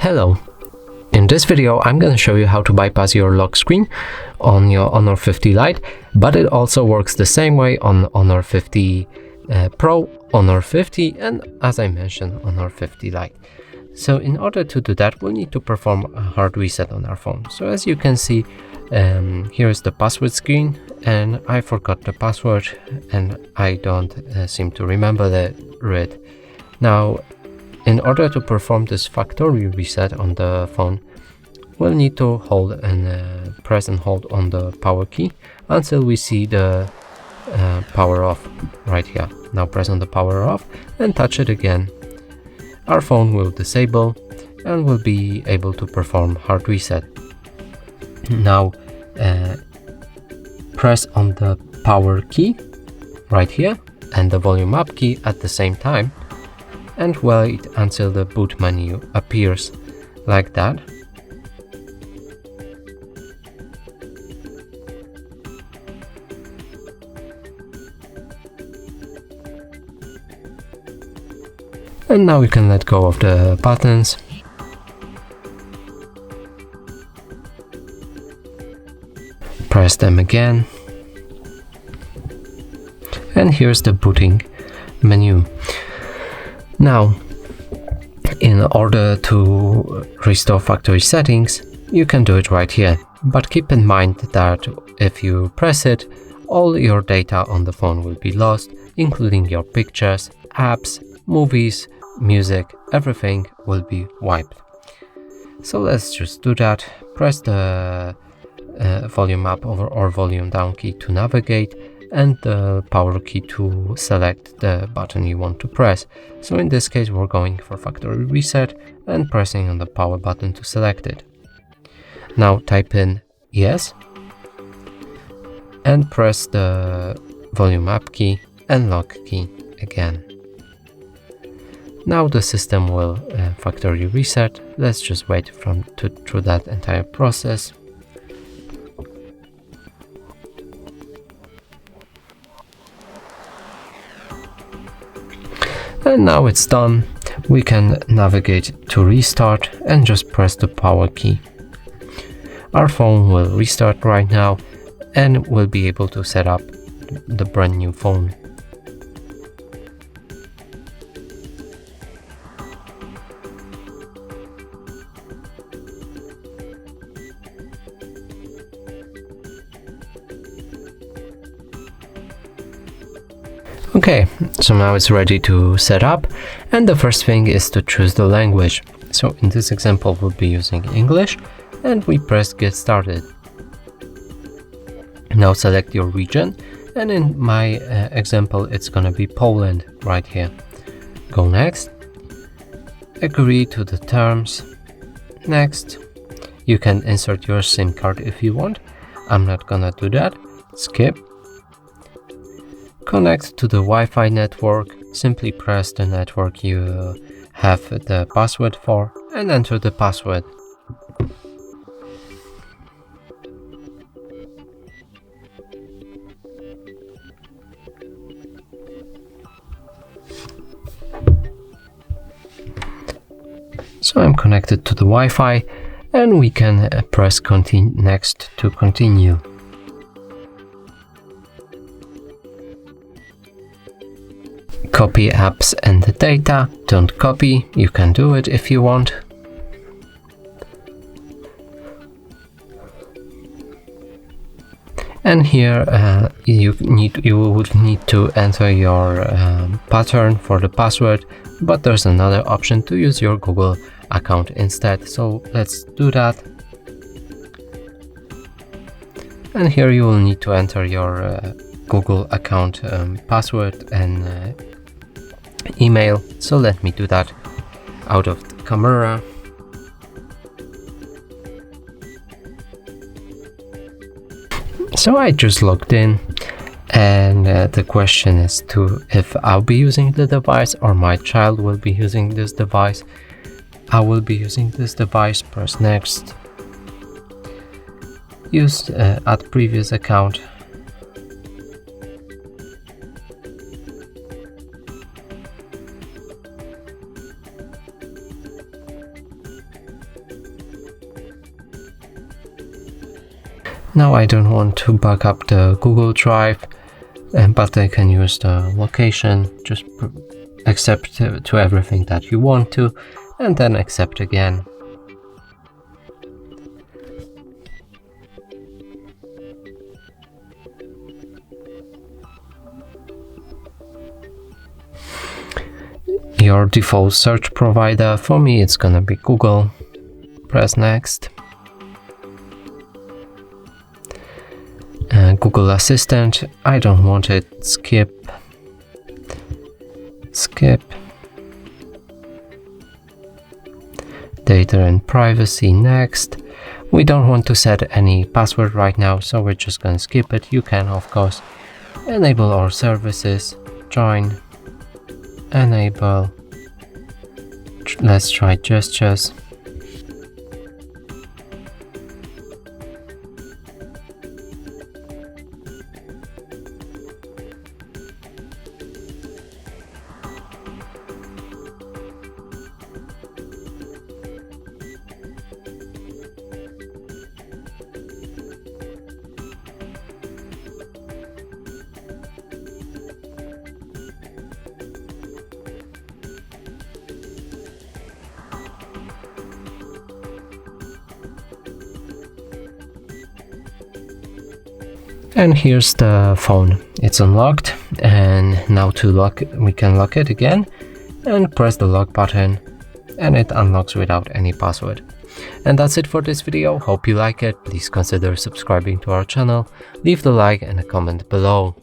Hello. In this video I'm going to show you how to bypass your lock screen on your Honor 50 Lite, but it also works the same way on Honor 50 Pro, Honor 50 and, as I mentioned, Honor 50 Lite. So in order to do that, we'll need to perform a hard reset on our phone. So as you can see, here is the password screen, and I forgot the password and I don't seem to remember it. Now, in order to perform this factory reset on the phone, we'll need to hold and press and hold on the power key until we see the power off right here. Now press on the power off and touch it again. Our phone will disable and we'll be able to perform hard reset. Now press on the power key right here and the volume up key at the same time and wait until the boot menu appears like that. And now we can let go of the buttons. Press them again. And here's the booting menu. Now, in order to restore factory settings, you can do it right here. But keep in mind that if you press it, all your data on the phone will be lost, including your pictures, apps, movies, music, everything will be wiped. So let's just do that. Press the volume up or volume down key to navigate and the power key to select the button you want to press. So in this case we're going for factory reset and pressing on the power button to select it. Now type in yes and press the volume up key and lock key again. Now the system will factory reset. Let's just wait through that entire process. And now it's done. We can navigate to restart and just press the power key. Our phone will restart right now and we'll be able to set up the brand new phone. Okay, so now it's ready to set up, and the first thing is to choose the language. So in this example we'll be using English and we press get started. Now select your region, and in my example it's gonna be Poland right here. Go next, agree to the terms, next. You can insert your SIM card if you want. I'm not gonna do that. Skip. Connect to the Wi-Fi network. Simply press the network you have the password for and enter the password. So I'm connected to the Wi-Fi and we can press next to continue. Copy apps and the data. Don't copy, you can do it if you want. And here you would need to enter your pattern for the password, but there's another option to use your Google account instead. So let's do that. And here you will need to enter your Google account password and email. So let me do that out of the camera. So I just logged in, and the question is if I'll be using the device or my child will be using this device. I will be using this device. Press next. Use add previous account. Now I don't want to back up the Google Drive, but I can use the location, just accept to everything that you want to, and then accept again. Your default search provider, for me it's gonna be Google. Press next. Google Assistant, I don't want it, skip. Data and privacy, next. We don't want to set any password right now, so we're just gonna skip it. You can of course enable our services, join, enable, let's try gestures. And here's the phone. It's unlocked, and now to lock, we can lock it again and press the lock button, and it unlocks without any password. And that's it for this video. Hope you like it. Please consider subscribing to our channel, leave the like and a comment below.